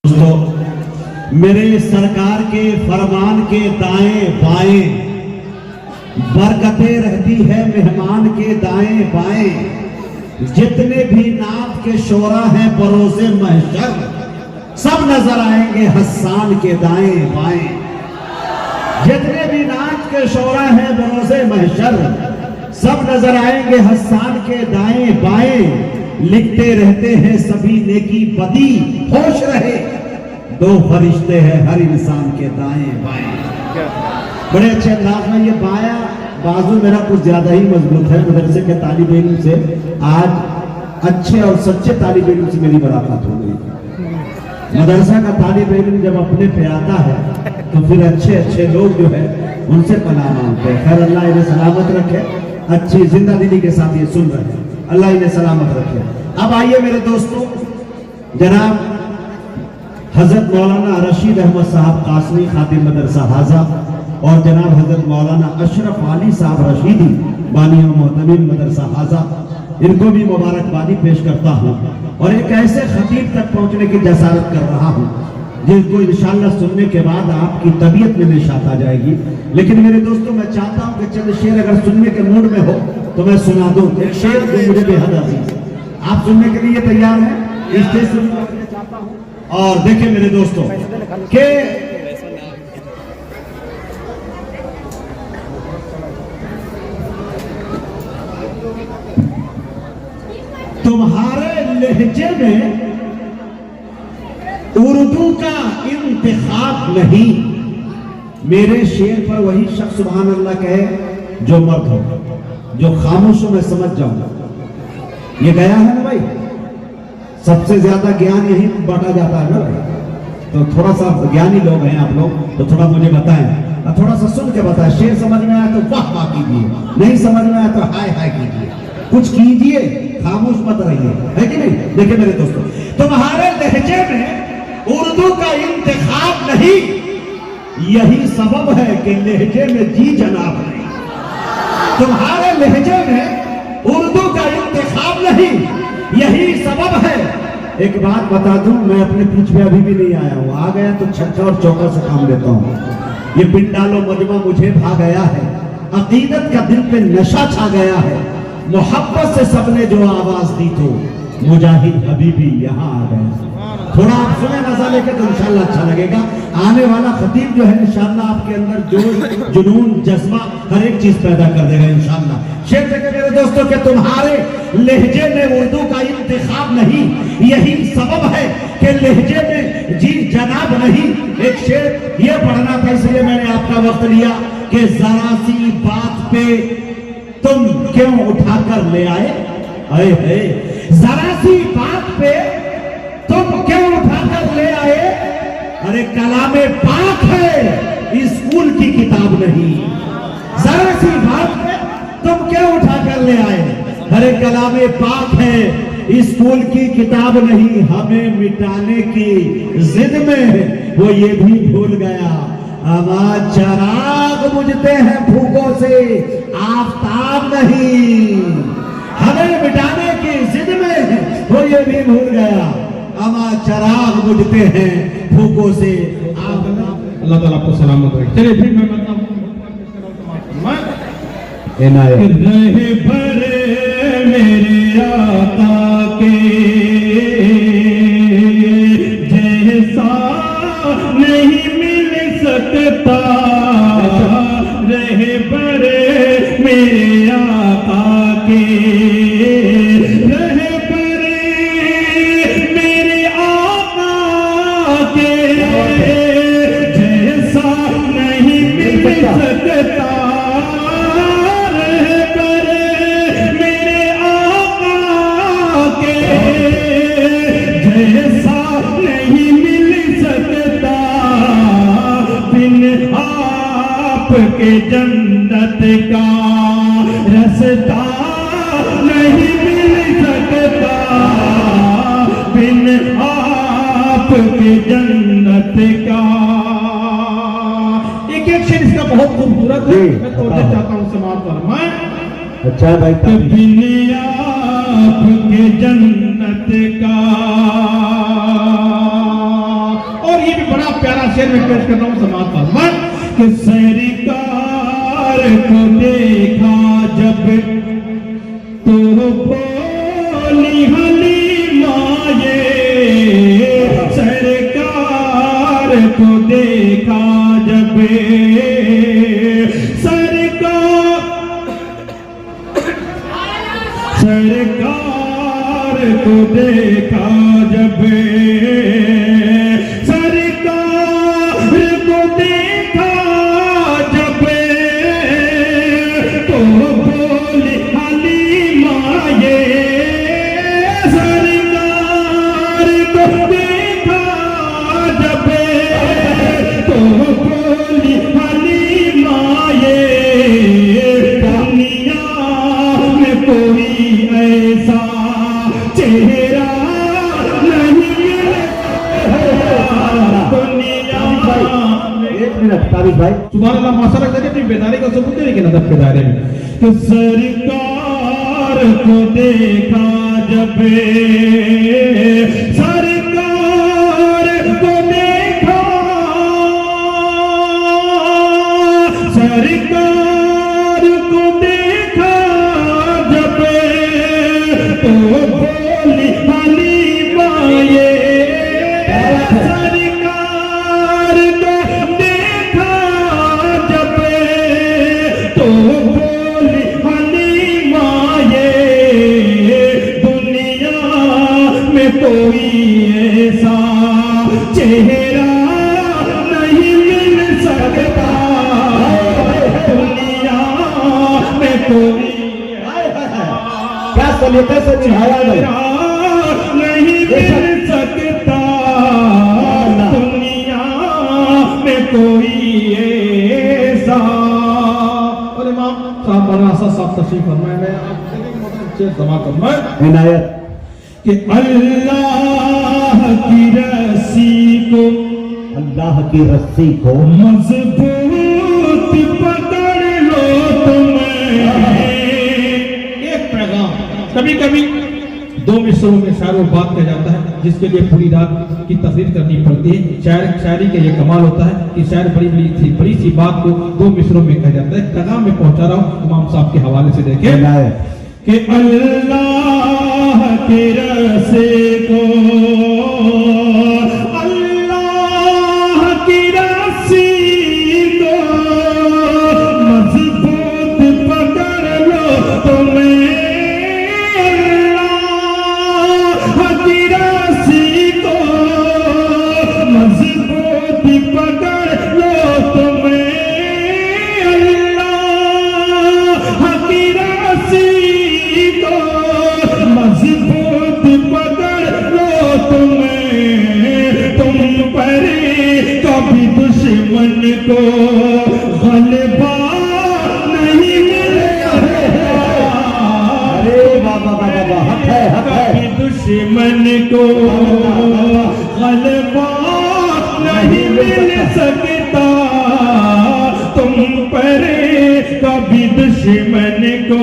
दोस्तों, मेरे सरकार के फरमान के दाएं बाएं बरकतें रहती है मेहमान के दाएं बाएं। जितने भी नात के शोरा हैं बरोज़े महशर सब नजर आएंगे हस्सान के दाएं बाएं। जितने भी नात के शोरा हैं बरोज़े महशर सब नजर आएंगे हस्सान के दाएं बाएं। लिखते रहते हैं सभी नेकी बदी, होश रहे दो फरिश्ते हैं हर इंसान के दाएं बाएं। बड़े अच्छे अंदाज में ये बाया बाजू मेरा कुछ ज्यादा ही मजबूत है। मदरसे के तालिब इल्म से आज अच्छे और सच्चे तालिब इल्म से मेरी मुलाकात हो गई। मदरसा का तालिब इल्म जब अपने पे आता है तो फिर अच्छे अच्छे लोग जो है उनसे पनाह मांगते हैं। खैर अल्लाह इन्हें सलामत रखे, अच्छी जिंदा दिली के साथ ये सुन रहे हैं, अल्लाह इन्हें सलामत रखे। अब आइए मेरे दोस्तों, जनाब हजरत मौलाना रशीद अहमद साहब कासमी खातिब मदरसा हाजा और जनाब हजरत मौलाना अशरफ अली साहब रशीदी बानी और मोहतमीम मदरसा हाजा, इनको भी मुबारकबादी पेश करता हूँ और एक ऐसे खतीब तक पहुँचने की जसारत कर रहा हूँ जिनको इंशाअल्लाह सुनने के बाद आपकी तबीयत में निशात आ जाएगी। लेकिन मेरे दोस्तों, मैं चाहता हूँ कि चंद शेर अगर सुनने के मूड में हो तो मैं सुना दूं। एक शेर जो मुझे बेहद अजीज है, आप सुनने के लिए तैयार हैं? इस शेर सुनना चाहता हूँ। और देखिए मेरे दोस्तों के तुम्हारे लहजे में उर्दू का इंतखाब नहीं। मेरे शेर पर वही शख्स सुभान अल्लाह कहे जो मर्द हो, जो खामोशों में समझ जाऊंगा। ये गया है ना भाई, सबसे ज्यादा ज्ञान यही बांटा जाता है ना भाई। तो थोड़ा सा ज्ञानी लोग हैं आप लोग, तो थोड़ा मुझे बताएं और थोड़ा सा सुन के बताएं। शेर समझ में आया तो वाह वाह कीजिए, नहीं समझ में आया तो हाय हाय कीजिए, कुछ कीजिए, खामोश मत रहिए, है कि नहीं? देखिए मेरे दोस्तों, तुम्हारे लहजे में उर्दू का इंतखाब नहीं, यही सबब है कि लहजे में जी जनाब नहीं। तुम्हारे लहजे में उर्दू का इंतखाब नहीं, यही सबब है। एक बात बता दूं, मैं अपने पीछे अभी भी नहीं आया हूं, आ गया तो छक्का और चौका से काम लेता हूं। ये पिंडालो मजमा मुझे भा गया है, अकीदत का दिल पे नशा छा गया है। मोहब्बत से सबने जो आवाज दी तो मुजाहिद हबीबी यहाँ आ गए। थोड़ा आप सुने मजा लेकर तो इंशाल्लाह अच्छा लगेगा। आने वाला खतीब जो है इंशाल्लाह आपके अंदर जोश जुनून जज्बा हर एक चीज पैदा कर देगा इंशाल्लाह। शेर देखे मेरे दोस्तों के तुम्हारे लहजे में उर्दू का इंतखाब नहीं, यही सबब है कि लहजे में जी जनाब नहीं। एक शेर ये पढ़ना था इसलिए मैंने आपका वक्त लिया कि जरा सी बात पे तुम क्यों उठाकर ले आए, आए है जरा सी बात पे तुम क्यों उठाकर ले आए। अरे कलामे पाक है, स्कूल की किताब नहीं। जरा सी बात पे तुम क्यों उठाकर ले आए। अरे कलामे पाक है, स्कूल की किताब नहीं। हमें मिटाने की जिद में वो ये भी भूल गया, आवाज चराग बुझते हैं फूकों से, आफताब नहीं। हमें मिटाने की जिद में वो ये भी भूल गया, अमा चराग बुझते हैं फूकों से। अल्लाह ताला आपको सलामत रखे। चलिए फिर मैं बताऊं रहे भरे मेरे आका के जैसा नहीं मिल सकता। रहे भरे मेरे आका के के जन्नत का रास्ता नहीं मिल सकता, बिन आपके जन्नत का। एक एक शेर इसका बहुत खूबसूरत है, मैं तो चाहता हूँ समाप्त फरमाएं। अच्छा भाई, बिन आपके जन्नत का 50 शेर में पेश कर रहा हूँ समाज फरमान कि सरकार को देखा जब तो बोली हलीमा ये सरकार को देखा जब सरकार को देखा जब सरकार को देखा जब तो बोली हलीमा ये सरकार को देखा जब तो बोली हलीमा ये दुनिया में कोई ऐसा चेहरा नहीं दुनिया में। एक मिनट तारिक भाई, सुभान अल्लाह माशाअल्लाह देखिए अपनी बेदारी का सबूत है लेकिन अदब के दायरे में तो सरकार को देखा जब सरकार को देखा सरकार को देखा जब तो बोली हलीमा ये सरकार को देखा जब तो बोली हलीमा ये दुनिया में कोई ऐसा चेहरा नहीं मिल सकता दुनिया में कोई क्या सलीके से निभाया नहीं नहीं मिल सकता दुनिया में कोई ऐसा। और इमाम साहब बड़ा सा साफ तशरीफ फरमाए मैं आपसे जमा करूंगा इनायत कि अल्लाह की रस्सी को अल्लाह की रस्सी को मजबूत पकड़ लो तुम्हें। एक पैगाम कभी कभी दो मिसरों में शायर और बात कहा जाता है जिसके लिए पूरी रात की तफरीर करनी पड़ती है। शायरी का ये कमाल होता है कि शायर बड़ी सी बात को दो मिसरों में कहा जाता है। पैगाम में पहुंचा रहा हूँ इमाम साहब के हवाले से देखें कि अल्लाह के रस्से को अल्लाह की रस्सी को मजबूत पकड़ लो तुम्हें अल्लाह की रस्सी को मजबूत पकड़ लो तुम्हें अल्लाह की रस्सी को मजबूत पकड़ लो तुम्हें तुम पर कभी दुश्मन को गलबा नहीं मिलेगा। अरे बाबा बाबा हक है कभी दुश्मन को गलबा नहीं मिल सकता तुम पर कभी दुश्मन को।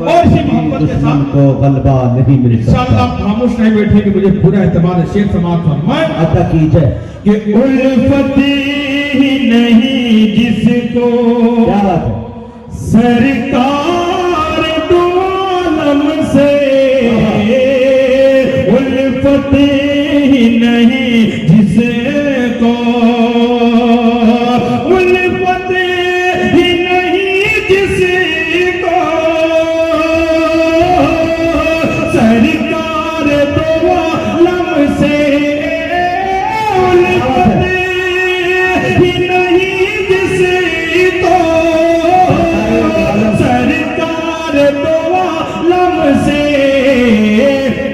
और इसी मोहब्बत के दुश्मन साथ को गलबा नहीं मिल इंशाअल्लाह सकता। आप खामोश नहीं बैठे कि मुझे पूरा एतमाद है। शेर समाज फरमाए अता कीजिए कि उल्फत ही नहीं जिसको क्या बात है सरकार दो आलम से उल्फत ही नहीं जिसको उल्फत ही नहीं जिसको सरकार दो आलम से उल्फत ही नहीं जिसको सरकार दो आलम से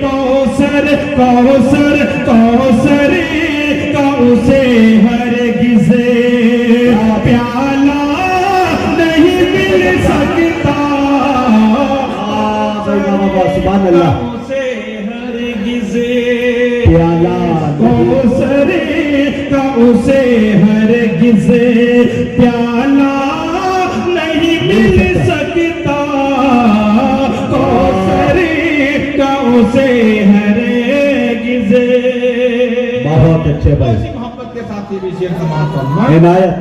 कौसर कौसर कौसर का उसे हरगिज़ प्याला नहीं मिल सकता सुभान अल्लाह उसे हरगिज़ प्याला कौसर का उसे हरगिज़ प्याला नहीं मिल सकता कौसर का उसे हरगिज़ बहुत अच्छे भाई। इसी मोहब्बत के साथ ये भी शेर समाप्त फरमाए। इनायत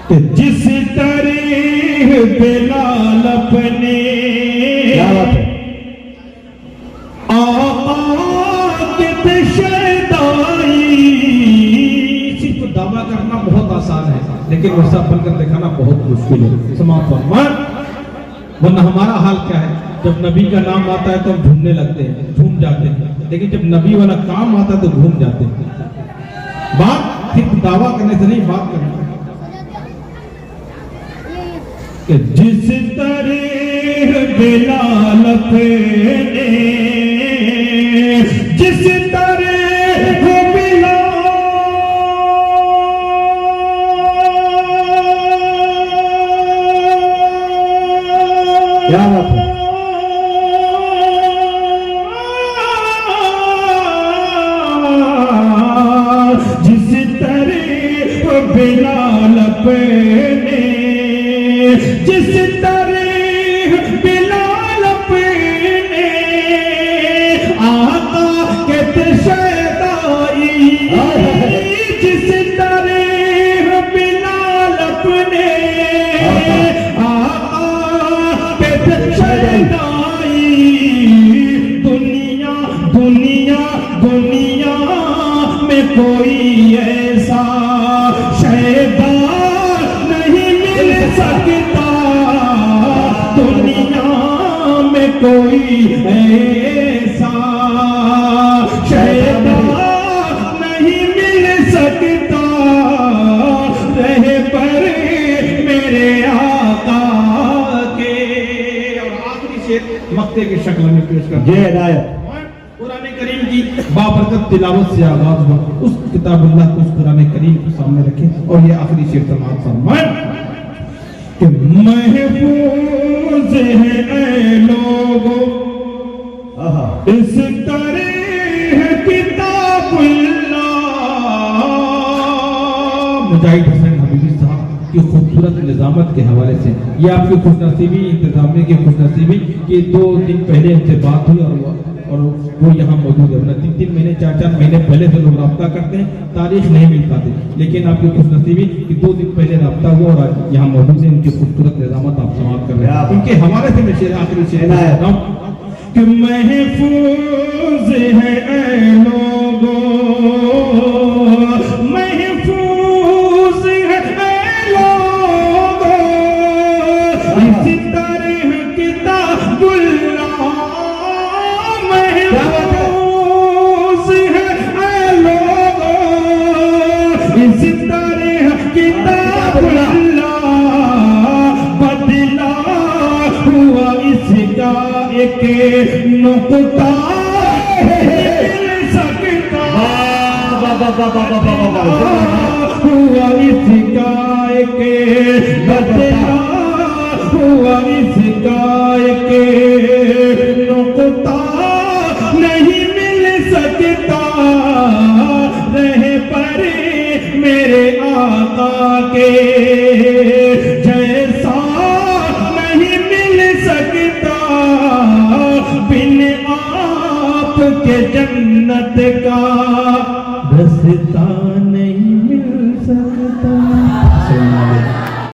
कि जिस तरह बिलाल अपने क्या बात है। सिर्फ दावा करना बहुत आसान है, लेकिन वैसा बनकर दिखाना बहुत मुश्किल है। समाप्त फरमाए। वरना हमारा हाल क्या है, जब नबी का नाम आता है तो हम झूमने लगते हैं, झूम जाते हैं, लेकिन जब नबी वाला काम आता है तो घूम जाते हैं। बात सिर्फ दावा करने से नहीं, बात करना कि जिस तरह बिलाल अपने, जिस तरह बिलाल, क्या बात है। जिस तरह बिलाल अपने, जिस तरह बिलाल अपने आका के तशदाई, जिस तरह बिलाल अपने आका के तशदाई, दुनिया दुनिया दुनिया में कोई ऐसा शैदा नहीं मिल सकता, दुनिया में कोई ऐसा शैदा नहीं मिल सकता, रहे पर मेरे आका के। और आखिरी शेर मक्ते की शक्ल में पेश कर ये इनायत कुरान करीम की बाबरकत तिलावत से आगाज हुआ। उस किताबुल्लाह को, उस कुरान करीम को सामने रखें और ये आखिरी शेर समाप्त फरमाएं कि महफूज है ऐ लोगों इस तरह किताबुल्लाह। मुजाहिद हसन हबीबी साहब की खूबसूरत निजामत के हवाले से ये आपकी खुशनसीबी, इंतजामिया की खुशनसीबी कि 2 दिन पहले इनसे बात हुई और वो यहाँ मौजूद है। 3 महीने 4 महीने पहले से लोग रब्ता करते हैं, तारीख नहीं मिल पाती, लेकिन आपकी खुशनसीबी कि 2 दिन पहले रब्ता हुआ और आज यहाँ मौजूद है। उनकी खूबसूरत निजामत आप समाप्त कर रहे हैं। उनके हवाले से मैं शेर आखिरी शेर कि महफूज है ऐ लोगों, महफूज है ऐ लोगों इस तरह किताबुल्लाह, महफूज है ऐ लोगों इस तरह किताबुल्लाह, बदला हुआ इसका एक नुक्ता मिल सकता, हुआ इसका एक बदला, हुआ इसका एक नुक्ता नहीं मिल सकता, रहे पर मेरे आका के जैसा नहीं मिल सकता, बिन आप के जन्नत का रास्ता